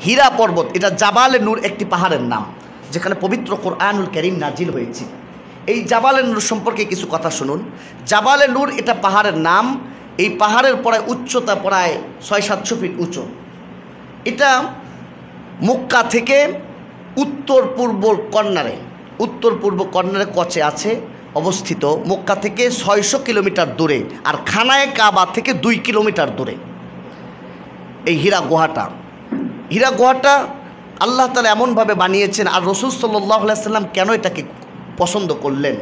হীরা পর্বত, এটা জাবালে নূর একটি পাহাড়ের নাম, যেখানে পবিত্র কোরআনুল কারীম নাজিল হয়েছে। এই জাবালে নূর সম্পর্কে কিছু কথা শুনুন। জাবালে নূর এটা পাহাড়ের নাম। এই পাহাড়ের প্রায় উচ্চতা প্রায় 600-700 ফিট উঁচু। এটা মক্কা থেকে উত্তর পূর্ব কর্নারে কচে আছে অবস্থিত। মক্কা থেকে 600 কিলোমিটার দূরে, আর খানায়ে কাবা থেকে 2 কিলোমিটার দূরে এই হীরা গুহাটা আল্লাহ তাআলা এমনভাবে বানিয়েছেন। আর রাসূল সাল্লাল্লাহু আলাইহি সাল্লাম কেন এটাকে পছন্দ করলেন?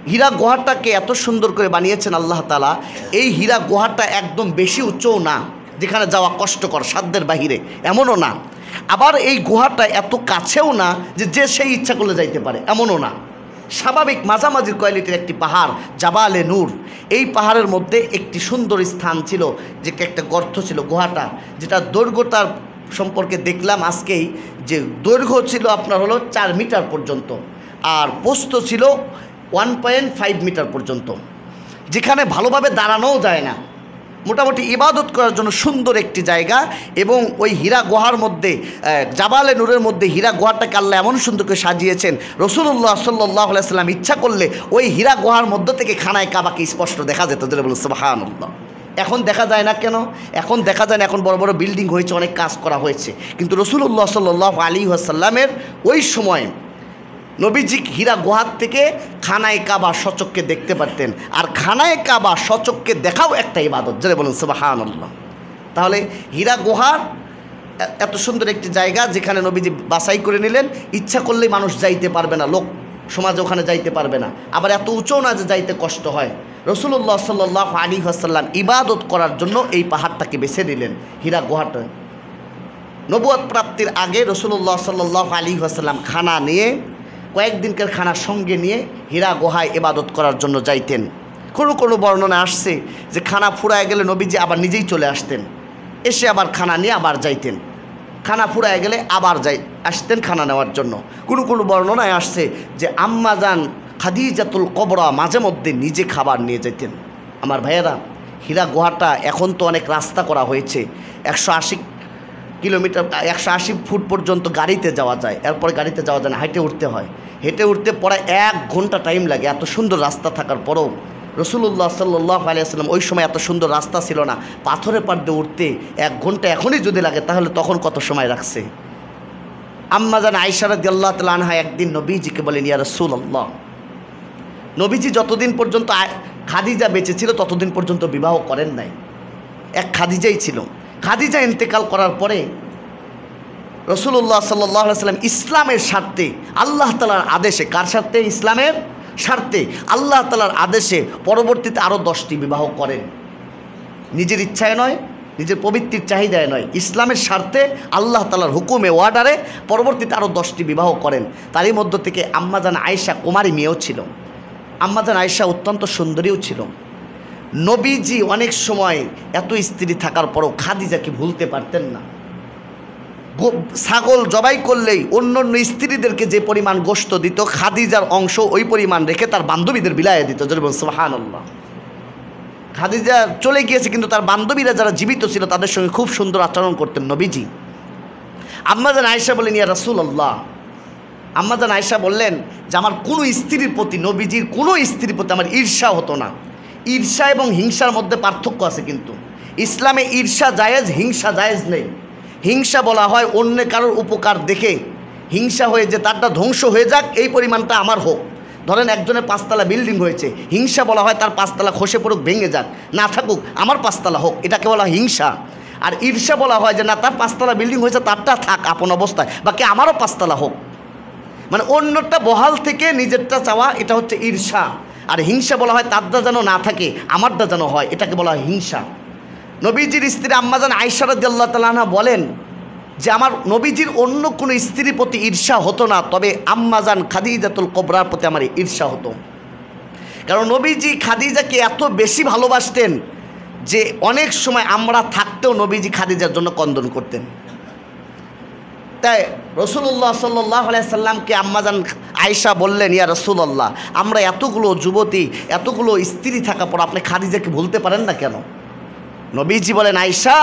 হীরা গুহাটাকে এত সুন্দর করে বানিয়েছেন আল্লাহ তাআলা। এই হীরা গুহাটা একদম বেশি উঁচুও না, যেখানে যাওয়া কষ্টকর, সাধ্যের বাহিরে, এমনও না। আবার এই গুহাটা এত কাছেও না যে সেই ইচ্ছা করলে যাইতে পারে, এমনও না। স্বাভাবিক মাঝামাঝি কোয়ালিটির একটি পাহাড় জাবালে নূর। এই পাহাড়ের মধ্যে একটি সুন্দর স্থান ছিল, যে একটা গর্ত ছিল গুহাটা, যেটা দৈর্ঘ্যতার সম্পর্কে দেখলাম আজকেই, যে দৈর্ঘ্য ছিল আপনার হলো 4 মিটার পর্যন্ত, আর প্রস্থ ছিল 1.5 মিটার পর্যন্ত, যেখানে ভালোভাবে দাঁড়ানোও যায় না। মোটামুটি ইবাদত করার জন্য সুন্দর একটি জায়গা। এবং ওই হীরা গুহার মধ্যে, জাবালে নূরের মধ্যে হীরা গুহাটাকে আল্লাহ এমন সুন্দর করে সাজিয়েছেন, রাসূলুল্লাহ সাল্লাল্লাহু আলাইহি সাল্লাম ইচ্ছা করলে ওই হীরা গুহার মধ্য থেকে খানায়ে কাবাকে স্পষ্ট দেখা যেত। যেটা বলুন সুবহানাল্লাহ। এখন দেখা যায় না কেন? এখন দেখা যায় না, এখন বড় বড় বিল্ডিং হয়েছে, অনেক কাজ করা হয়েছে। কিন্তু রাসূলুল্লাহ সাল্লাল্লাহু আলাইহি ওয়াসাল্লামের ওই সময় নবীজি হীরা গুহার থেকে খানায়ে কাবা সচক্ষে দেখতে পারতেন। আর খানায়ে কাবা সচক্ষে দেখাও একটা ইবাদত। যেটা বলুন সুবহানাল্লাহ। তাহলে হীরা গুহার এত সুন্দর একটি জায়গা, যেখানে নবীজি বাছাই করে নিলেন, ইচ্ছা করলেই মানুষ যাইতে পারবে না, লোক সমাজে ওখানে যাইতে পারবে না। আবার এত উঁচুও না যে যাইতে কষ্ট হয়। রাসূলুল্লাহ সাল্লাল্লাহু আলাইহি ওয়াসাল্লাম ইবাদত করার জন্য এই পাহাড়টাকে বেছে নিলেন, হীরা গুহাটা। নবুয়ত প্রাপ্তির আগে রাসূলুল্লাহ সাল্লাল্লাহু আলাইহি ওয়াসাল্লাম খানা নিয়ে, কয়েকদিনকার খানা সঙ্গে নিয়ে হীরা গুহায় ইবাদত করার জন্য যাইতেন। কোনো বর্ণনা আসছে যে খানা ফুরায় গেলে নবীজি আবার নিজেই চলে আসতেন, এসে আবার খানা নিয়ে আবার যাইতেন। খানা ফুরায় গেলে আবার আসতেন খানা নেওয়ার জন্য। কোনো বর্ণনায় আসছে যে আম্মা জান খাদিজাতুল কুবরা মাঝে মধ্যে নিজে খাবার নিয়ে যেতেন। আমার ভাইয়েরা, হীরা গুহাটা এখন তো অনেক রাস্তা করা হয়েছে, 180 কিলোমিটার, 180 ফুট পর্যন্ত গাড়িতে যাওয়া যায়। এরপরে গাড়িতে যাওয়া যায় না, হেঁটে উঠতে হয়। হেঁটে উঠতে প্রায় 1 ঘন্টা টাইম লাগে। এত সুন্দর রাস্তা থাকার পরেও রাসূলুল্লাহ সাল্লাল্লাহু আলাইহি ওয়াসাল্লাম ওই সময় এত সুন্দর রাস্তা ছিল না, পাথরের পাড় দিয়ে উঠতে 1 ঘন্টা এখনই যদি লাগে, তাহলে তখন কত সময় রাখছে। আম্মা জান আয়েশা রাদিয়াল্লাহু তাআলা আনহা একদিন নবীজিকে বলেন, ইয়া রাসূলুল্লাহ, নবীজি যতদিন পর্যন্ত খাদিজা বেঁচে ছিল ততদিন পর্যন্ত বিবাহ করেন নাই। এক খাদিজাই ছিল। খাদিজা ইন্তেকাল করার পরে রাসূলুল্লাহ সাল্লাল্লাহু আলাইহি ওয়াসাল্লাম ইসলামের স্বার্থে, আল্লাহ তাআলার আদেশে, কার স্বার্থে? ইসলামের স্বার্থে, আল্লাহ তাআলার আদেশে পরবর্তীতে আরও 10টি বিবাহ করেন। নিজের ইচ্ছায় নয়, নিজের পবিত্রের চাহিদায় নয়, ইসলামের স্বার্থে আল্লাহ তাআলার হুকুমে, অর্ডারে পরবর্তীতে আরও 10টি বিবাহ করেন। তারই মধ্য থেকে আম্মাজান আয়েশা কুমারী মেয়েও ছিল। আম্মাজান আয়েশা অত্যন্ত সুন্দরীও ছিল। নবীজি অনেক সময় এত স্ত্রী থাকার পরও খাদিজাকে ভুলতে পারতেন না। ছাগল জবাই করলেই অন্য স্ত্রীদেরকে যে পরিমাণ গোশত দিত, খাদিজার অংশ ওই পরিমাণ রেখে তার বান্ধবীদের বিলায়ে দিত। সুবহানাল্লাহ। খাদিজা চলে গিয়েছে, কিন্তু তার বান্ধবীরা যারা জীবিত ছিল তাদের সঙ্গে খুব সুন্দর আচরণ করতেন নবীজি। আম্মাজান আয়েশা বলেন, ইয়া রাসূলুল্লাহ, আম্মাজান আয়েশা বললেন যে আমার কোনো স্ত্রীর প্রতি, নবীজির কোনো স্ত্রীর প্রতি আমার ঈর্ষা হতো না। ঈর্ষা এবং হিংসার মধ্যে পার্থক্য আছে, কিন্তু ইসলামে ঈর্ষা জায়েজ, হিংসা জায়েজ নেই। হিংসা বলা হয় অন্য কারোর উপকার দেখে হিংসা হয়ে যে তারটা ধ্বংস হয়ে যাক, এই পরিমাণটা আমার হোক। ধরেন একজনের 5 তলা বিল্ডিং হয়েছে, হিংসা বলা হয় তার 5 তলা খসে পড়ুক, ভেঙে যাক, না থাকুক, আমার 5 তলা হোক, এটাকে বলা হয় হিংসা। আর ঈর্ষা বলা হয় যে না, তার 5 তলা বিল্ডিং হয়েছে, তারটা থাক আপন অবস্থায়, বাকি আমারও 5 তলা হোক। মানে অন্যটা বহাল থেকে নিজেরটা চাওয়া, এটা হচ্ছে ঈর্ষা। আর হিংসা বলা হয় তারটা যেন না থাকে, আমারটা যেন হয়, এটাকে বলা হয় হিংসা। নবীজির স্ত্রী আম্মাজান আয়েশা রাদিয়াল্লাহু তাআলা আনহা বলেন যে আমার নবীজির অন্য কোনো স্ত্রীর প্রতি ঈর্ষা হতো না, তবে আম্মাজান খাদিজাতুল কুবরার প্রতি আমার ঈর্ষা হতো। কারণ নবীজি খাদিজাকে এত বেশি ভালোবাসতেন যে অনেক সময় আমরা থাকতেও নবীজি খাদিজার জন্য কন্দন করতেন। তাই রাসূলুল্লাহ সাল্লাল্লাহু আলাইহি সাল্লামকে আম্মাজান আয়েশা বললেন, ইয়া রাসূলুল্লাহ, আমরা এতগুলো যুবতী, এতগুলো স্ত্রী থাকার পর আপনি খাদিজাকে ভুলতে পারেন না কেন? নবীজি বলেন, আয়েশা,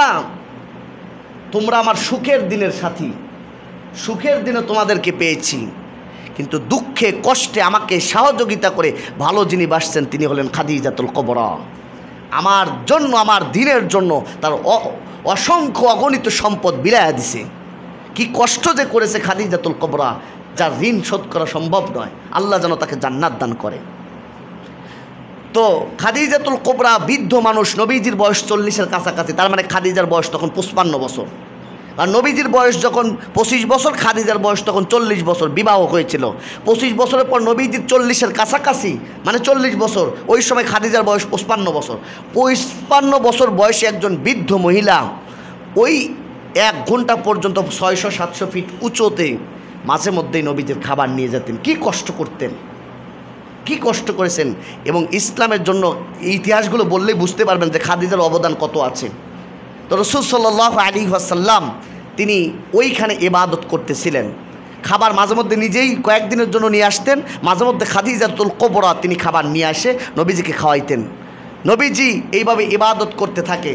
তোমরা আমার সুখের দিনের সাথী, সুখের দিনে তোমাদেরকে পেয়েছি, কিন্তু দুঃখে কষ্টে আমাকে সহযোগিতা করে ভালো যিনি বাসছেন তিনি হলেন খাদিজাতুল কুবরা। আমার জন্য, আমার দিনের জন্য তার অসংখ্য অগণিত সম্পদ বিলায়া দিছে। কি কষ্ট যে করেছে খাদিজাতুল কুবরা, যার ঋণ শোধ করা সম্ভব নয়। আল্লাহ যেন তাকে জান্নাত দান করে। তো খাদিজাতুল কুবরা বৃদ্ধ মানুষ, নবীজির বয়স 40-এর কাছাকাছি, তার মানে খাদিজার বয়স তখন 55 বছর। আর নবীজির বয়স যখন 25 বছর, খাদিজার বয়স তখন 40 বছর, বিবাহ হয়েছিল। 25 বছরের পর নবীজির 40-এর কাছাকাছি, মানে 40 বছর, ওই সময় খাদিজার বয়স 55 বছর। 55 বছর বয়সে একজন বৃদ্ধ মহিলা ওই 1 ঘন্টা পর্যন্ত 600-700 ফিট উঁচুতে মাঝে মধ্যেই নবীজির খাবার নিয়ে যেতেন। কি কষ্ট করতেন, কি কষ্ট করেছেন। এবং ইসলামের জন্য এই ইতিহাসগুলো বললেই বুঝতে পারবেন যে খাদিজার অবদান কত আছে। তো রাসূল সাল্লাল্লাহু আলাইহি ওয়াসাল্লাম তিনি ওইখানে ইবাদত করতেছিলেন। খাবার মাঝে মধ্যে নিজেই কয়েকদিনের জন্য নিয়ে আসতেন, মাঝে মধ্যে খাদিজাতুল কুবরা তিনি খাবার নিয়ে আসে নবীজিকে খাওয়াইতেন। নবীজি এইভাবে ইবাদত করতে থাকে,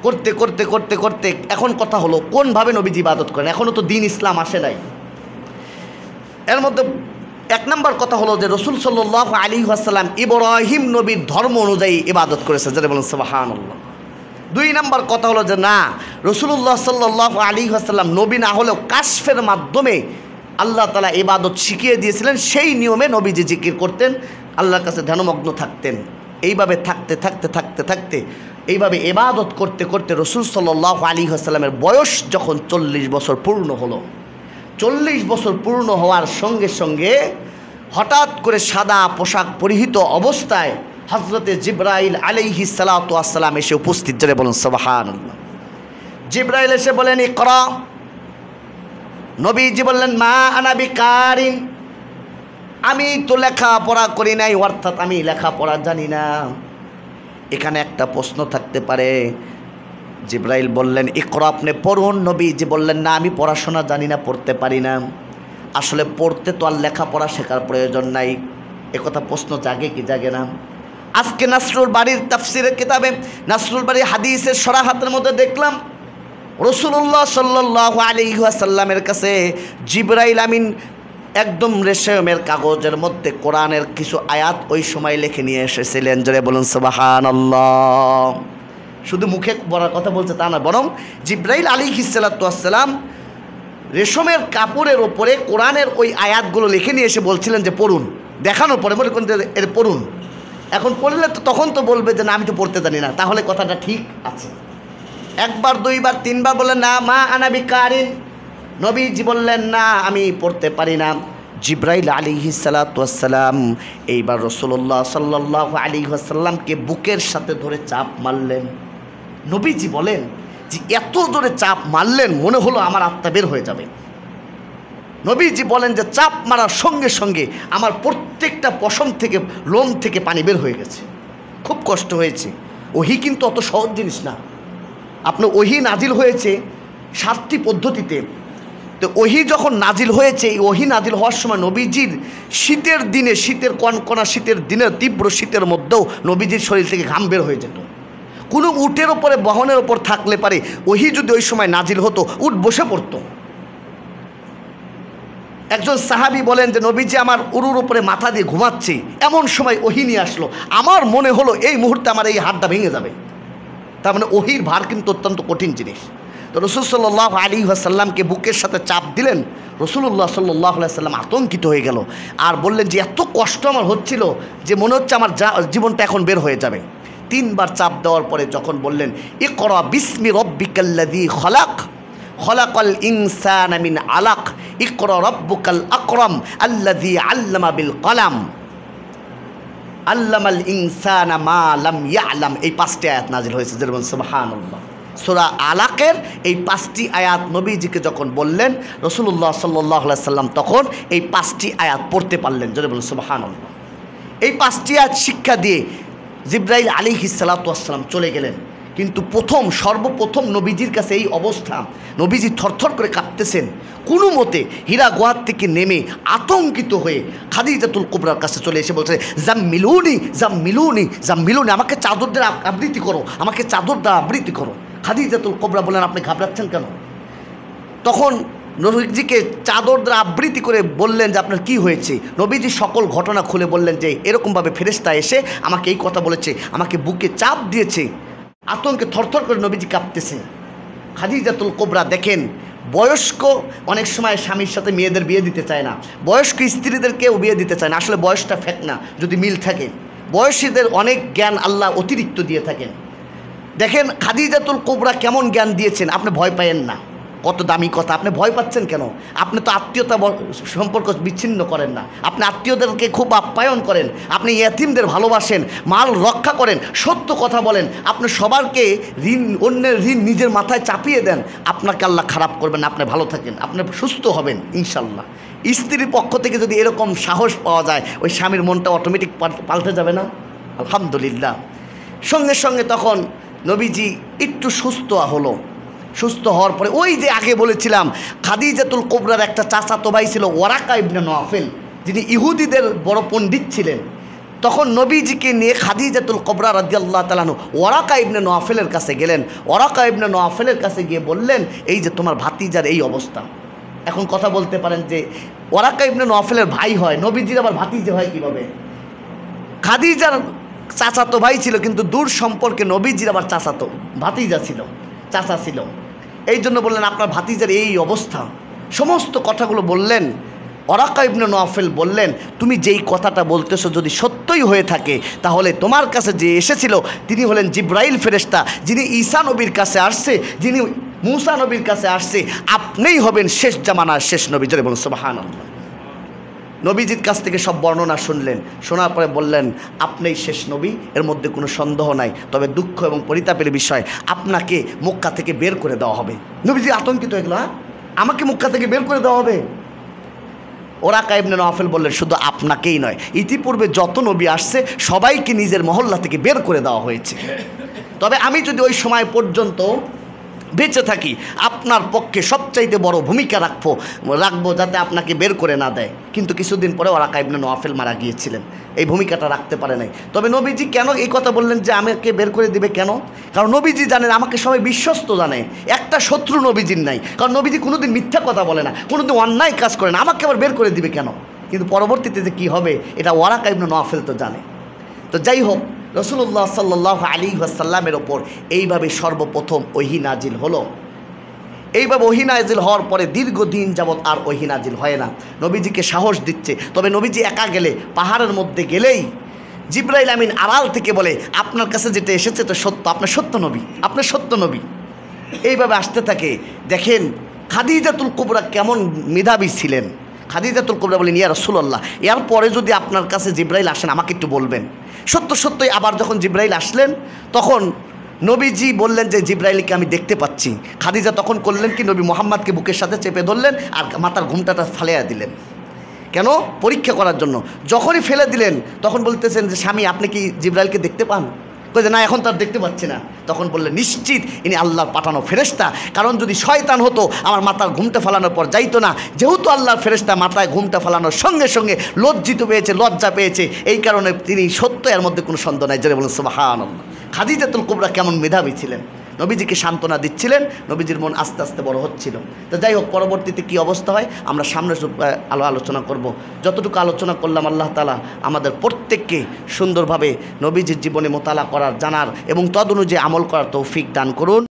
করতে করতে করতে করতে এখন কথা হলো কোনভাবে নবীজি ইবাদত করেন। এখনও তো দিন ইসলাম আসে নাই। এর মধ্যে 1 নম্বর কথা হলো যে রাসূল সাল্লাল্লাহু আলাইহি ওয়াসাল্লাম ইব্রাহিম নবীর ধর্ম অনুযায়ী ইবাদত করেছে, যারা বলেন সুবহানাল্লাহ। 2 নম্বর কথা হলো যে না, রাসূলুল্লাহ সাল্লাল্লাহু আলাইহি ওয়াসাল্লাম নবী না হলেও কাশফের মাধ্যমে আল্লাহ তাআলা ইবাদত শিখিয়ে দিয়েছিলেন। সেই নিয়মে নবীজি জিকির করতেন, আল্লাহর কাছে ধ্যানমগ্ন থাকতেন। এইভাবে থাকতে থাকতে থাকতে থাকতে এইভাবে ইবাদত করতে করতে রাসূল সাল্লাল্লাহু আলাইহি ওয়াসাল্লামের বয়স যখন 40 বছর পূর্ণ হলো, 40 বছর পূর্ণ হওয়ার সঙ্গে সঙ্গে হঠাৎ করে সাদা পোশাক পরিহিত অবস্থায় হযরতে জিবরাইল আলাইহিস সালাতু ওয়াস সালাম এসে উপস্থিত। জোরে বলুন সুবহানাল্লাহ। জিবরাইল এসে বলেন ইকরা। নবীজি বললেন মা আনা বিকারিন, আমি তো লেখাপড়া করি নাই, অর্থাৎ আমি লেখাপড়া জানি না। এখানে একটা প্রশ্ন থাকতে পারে। জিবরাইল বললেন ইকরা, আপনি পড়ুন। নবীজি বললেন না, আমি পড়াশোনা জানি না, পড়তে পারি না। আসলে পড়তে তো আর লেখাপড়া শেখার প্রয়োজন নাই। একথা প্রশ্ন জাগে কি জাগে না? আজকে নাসরুল বাড়ির তাফসিরের কিতাবে, নাসরুল বাড়ির হাদিসের সরাহাতের মধ্যে দেখলাম রাসূলুল্লাহ সাল্লাল্লাহু আলাইহি ওয়াসাল্লামের কাছে জিবরাইল আমিন একদম রেশমের কাগজের মধ্যে কোরআনের কিছু আয়াত ওই সময় লিখে নিয়ে এসেছিলেন। জোরে বলুন সুবহানাল্লাহ। শুধু মুখে বলার কথা বলছে তা না, বরং জিবরাইল আলাইহিস সালাতু ওয়াস সালাম রেশমের কাপড়ের ওপরে কোরআনের ওই আয়াতগুলো লিখে নিয়ে এসে বলছিলেন যে পড়ুন। দেখানোর পরে মনে করেন এর পড়ুন। এখন পড়লে তো তখন তো বলবে যে না আমি তো পড়তে জানি না, তাহলে কথাটা ঠিক আছে। 1 বার 2 বার 3 বার বললেন না মা আনা বিকারিন। নবীজি বললেন না আমি পড়তে পারি না। জিবরাইল আলাইহিস সালাতু ওয়াস সালাম এইবার রাসূলুল্লাহ সাল্লাল্লাহু আলাইহি ওয়াসাল্লামকে বুকের সাথে ধরে চাপ মারলেন। নবীজি বলেন যে এত জোরে চাপ মারলেন মনে হলো আমার আত্মা বের হয়ে যাবে। নবীজি বলেন যে চাপ মারার সঙ্গে সঙ্গে আমার প্রত্যেকটা পশম থেকে, লোম থেকে পানি বের হয়ে গেছে। খুব কষ্ট হয়েছে। ওহী কিন্তু অত সহজ জিনিস না। আপনার ওহী নাজিল হয়েছে 7টি পদ্ধতিতে। তো ওহী যখন নাজিল হয়েছে, এই ওহী নাজিল হওয়ার সময় নবীজির শীতের দিনে, শীতের কনকনা শীতের দিনে, তীব্র শীতের মধ্যেও নবীজির শরীর থেকে ঘাম বের হয়ে যেত। কোনো উটের ওপরে, বাহনের ওপর থাকলে পারে ওহী যদি ওই সময় নাজিল হতো, উট বসে পড়তো। একজন সাহাবী বলেন যে নবীজি আমার উরুর উপরে মাথা দিয়ে ঘুমাচ্ছে, এমন সময় ওহী নিয়ে আসলো। আমার মনে হলো এই মুহূর্তে আমার এই হাতটা ভেঙে যাবে। তার মানে ওহীর ভার কিন্তু অত্যন্ত কঠিন জিনিস। তো রাসূল সাল্লাল্লাহু আলাইহি ওয়াসাল্লামকে বুকের সাথে চাপ দিলেন। রাসূলুল্লাহ সাল্লাল্লাহু আলাইহি ওয়াসাল্লাম আতঙ্কিত হয়ে গেল আর বললেন যে এত কষ্ট আমার হচ্ছিল যে মনে হচ্ছে আমার জীবনটা এখন বের হয়ে যাবে। 3 বার চাপ দেওয়ার পরে যখন বললেন ইকরা বিসমি রাব্বিকাল্লাযী খালাক, খলাকাল ইনসানা মিন আলাক, ইকরা রাব্বুকাল আকরাম আল্লাযী আল্লামা বিল কলাম, আল্লামাল ইনসানা মা লাম ইয়ালাম। এই 5টি আয়াত নাজিল হয়েছে। যেমন সুবহানাল্লাহ। সূরা আলাকের এই 5টি আয়াত নবীজিকে যখন বললেন, রাসূলুল্লাহ সাল্লাল্লাহু আলাইহি সাল্লাম তখন এই 5টি আয়াত পড়তে পারলেন। যেমন সুবহানাল্লাহ। এই 5টি আয়াত শিক্ষা দিয়ে জিবরাইল আলাইহিস সালাতু ওয়াস সালাম চলে গেলেন। কিন্তু সর্বপ্রথম নবীজির কাছে এই অবস্থা, নবীজি থরথর করে কাঁপতেছেন। কোনো মতে হীরা গুহার থেকে নেমে আতঙ্কিত হয়ে খাদিজাতুল কুবরার কাছে চলে এসে বলছে জাম্মিলুনি জাম্মিলুনি জাম্মিলুনি, আমাকে চাদর দ্বারা আবৃত্তি করো, আমাকে চাদর দ্বারা আবৃত্তি করো। খাদিজাতুল কুবরা বললেন, আপনি ঘাবড়াচ্ছেন কেন? তখন নবীজিকে চাদর দ্বারা আবৃত্তি করে বললেন যে আপনার কি হয়েছে। নবীজি সকল ঘটনা খুলে বললেন যে এরকমভাবে ফেরেশতা এসে আমাকে এই কথা বলেছে, আমাকে বুকে চাপ দিয়েছে। আতঙ্কে থরথর করে নবীজি কাঁপতেছে। খাদিজাতুল কুবরা দেখেন, বয়স্ক অনেক সময় স্বামীর সাথে মেয়েদের বিয়ে দিতে চায় না, বয়স্ক স্ত্রীদেরকেও বিয়ে দিতে চায় না। আসলে বয়সটা ফেক না, যদি মিল থাকে। বয়সীদের অনেক জ্ঞান আল্লাহ অতিরিক্ত দিয়ে থাকেন। দেখেন খাদিজাতুল কুবরা কেমন জ্ঞান দিয়েছেন, আপনি ভয় পায়েন না। কত দামি কথা, আপনি ভয় পাচ্ছেন কেন? আপনি তো আত্মীয়তা সম্পর্ক বিচ্ছিন্ন করেন না, আপনি আত্মীয়দেরকে খুব আপ্যায়ন করেন, আপনি ইয়েতিমদের ভালোবাসেন, মাল রক্ষা করেন, সত্য কথা বলেন, আপনি সবারকে ঋণ, অন্যের ঋণ নিজের মাথায় চাপিয়ে দেন। আপনাকে আল্লাহ খারাপ করবেন না, আপনি ভালো থাকেন, আপনি সুস্থ হবেন ইনশাল্লাহ। স্ত্রীর পক্ষ থেকে যদি এরকম সাহস পাওয়া যায়, ওই স্বামীর মনটা অটোমেটিক পাল্টে যাবে না? আলহামদুলিল্লাহ। সঙ্গে সঙ্গে তখন নবীজি একটু সুস্থ হলো। সুস্থ হওয়ার পরে ওই যে আগে বলেছিলাম খাদিজাতুল কুবরার একটা চাচাতো ভাই ছিল ওয়ারাকা ইবনে নওফেল, যিনি ইহুদিদের বড় পণ্ডিত ছিলেন। তখন নবীজিকে নিয়ে খাদিজাতুল কুবরা রাদিয়াল্লাহু তাআলা আনহু ওয়ারাকা ইবনে নওফেলের কাছে গেলেন। ওয়ারাকা ইবনে নওফেলের কাছে গিয়ে বললেন, এই যে তোমার ভাতিজার এই অবস্থা। এখন কথা বলতে পারেন যে ওয়ারাকা ইবনে নওফেলের ভাই হয়, নবীজির আবার ভাতিজা হয় কীভাবে? খাদিজার চাচাতো ভাই ছিল, কিন্তু দূর সম্পর্কে নবীজির আবার চাচাতো ভাতিজা ছিল, চাচা ছিল। এই জন্য বললেন আপনার ভাতিজার এই অবস্থা। সমস্ত কথাগুলো বললেন। ওয়ারাকা ইবনে নওফেল বললেন, তুমি যেই কথাটা বলতেছো যদি সত্যই হয়ে থাকে, তাহলে তোমার কাছে যে এসেছিল তিনি হলেন জিব্রাইল ফেরেশতা, যিনি ঈসা নবীর কাছে আসছে, যিনি মূসা নবীর কাছে আসছে। আপনিই হবেন শেষ জামানার শেষ নবী। জোরে বলুন সুবহানাল্লাহ। নবীজির কাছ থেকে সব বর্ণনা শুনলেন। শোনার পরে বললেন, আপনিই শেষ নবী, এর মধ্যে কোনো সন্দেহ নাই। তবে দুঃখ এবং পরিতাপের বিষয়, আপনাকে মক্কা থেকে বের করে দেওয়া হবে। নবীজি আতঙ্কিত হয়ে গেল, আমাকে মক্কা থেকে বের করে দেওয়া হবে? ওয়ারাকা ইবনে নওফেল বললেন, শুধু আপনাকেই নয়, ইতিপূর্বে যত নবী আসছে সবাইকে নিজের মহল্লা থেকে বের করে দেওয়া হয়েছে। তবে আমি যদি ওই সময় পর্যন্ত বেঁচে থাকি, আপনার পক্ষে সবচাইতে বড় ভূমিকা রাখবো যাতে আপনাকে বের করে না দেয়। কিন্তু কিছুদিন পরে ওয়ারাকা ইবনে নওফেল মারা গিয়েছিলেন, এই ভূমিকাটা রাখতে পারে নাই। তবে নবীজি কেন এই কথা বললেন যে আমাকে বের করে দিবে কেন? কারণ নবীজি জানেন আমাকে সবাই বিশ্বস্ত জানে, একটা শত্রু নবীজির নাই। কারণ নবীজি কোনোদিন মিথ্যা কথা বলে না, কোনোদিন অন্যায় কাজ করে না, আমাকে আবার বের করে দিবে কেন? কিন্তু পরবর্তীতে যে কী হবে এটা ওয়ারাকা ইবনে নওফেল তো জানে। তো যাই হোক, রাসূলুল্লাহ সাল্লাল্লাহু আলাইহি ওয়াসাল্লামের ওপর এইভাবে সর্বপ্রথম ওহী নাজিল হলো। এইভাবে ওহী নাজিল হওয়ার পরে দীর্ঘদিন যাবৎ আর ওহী নাজিল হয় না। নবীজিকে সাহস দিচ্ছে। তবে নবীজি একা গেলে, পাহাড়ের মধ্যে গেলেই জিবরাইল আমিন আড়াল থেকে বলে, আপনার কাছে যেটা এসেছে তো সত্য, আপনার সত্য নবী, আপনার সত্য নবী। এইভাবে আসতে থাকে। দেখেন খাদিজাতুল কুবরা কেমন মেধাবী ছিলেন। খাদিজাতুল কুবরা বলেন, ইয়া রাসূলুল্লাহ, এর পরে যদি আপনার কাছে জিবরাইল আসেন আমাকে একটু বলবেন। সত্যই আবার যখন জিবরাইল আসলেন, তখন নবীজি বললেন যে জিবরাইলকে আমি দেখতে পাচ্ছি। খাদিজা তখন করলেন কি, নবী মুহাম্মদকে বুকের সাথে চেপে ধরলেন আর মাথার ঘুমটাটা ফালিয়ে দিলেন। কেন? পরীক্ষা করার জন্য। যখনই ফেলে দিলেন তখন বলতেছেন যে স্বামী আপনি কি জিবরাইলকে দেখতে পান? কই যে না, এখন তার দেখতে পাচ্ছি না। তখন বললেন, নিশ্চিত ইনি আল্লাহর পাঠানো ফেরেশতা, কারণ যদি শয়তান হতো আমার মাথার ঘুমটা ফালানোর পর যাইতো না। যেহেতু আল্লাহর ফেরেশতা, মাথায় ঘুমটা ফালানোর সঙ্গে সঙ্গে লজ্জিত পেয়েছে, লজ্জা পেয়েছে, এই কারণে তিনি সত্য, এর মধ্যে কোনো সন্দেহ নাই। জোরে বলুন সুবহানাল্লাহ। খাদিজাতুল কুবরা কেমন মেধাবী ছিলেন, নবীজিকে সান্ত্বনা দিচ্ছিলেন, নবীজির মন আস্তে আস্তে বড় হচ্ছিল। তো যাই হোক, পরবর্তীতে কী অবস্থা হয় আমরা সামনে আলোচনা করব। যতটুকু আলোচনা করলাম আল্লাহ তাআলা আমাদের প্রত্যেককে সুন্দরভাবে নবীজির জীবনে মোতালা করার, জানার এবং তদ অনুযায়ী আমল করার তৌফিক দান করুন।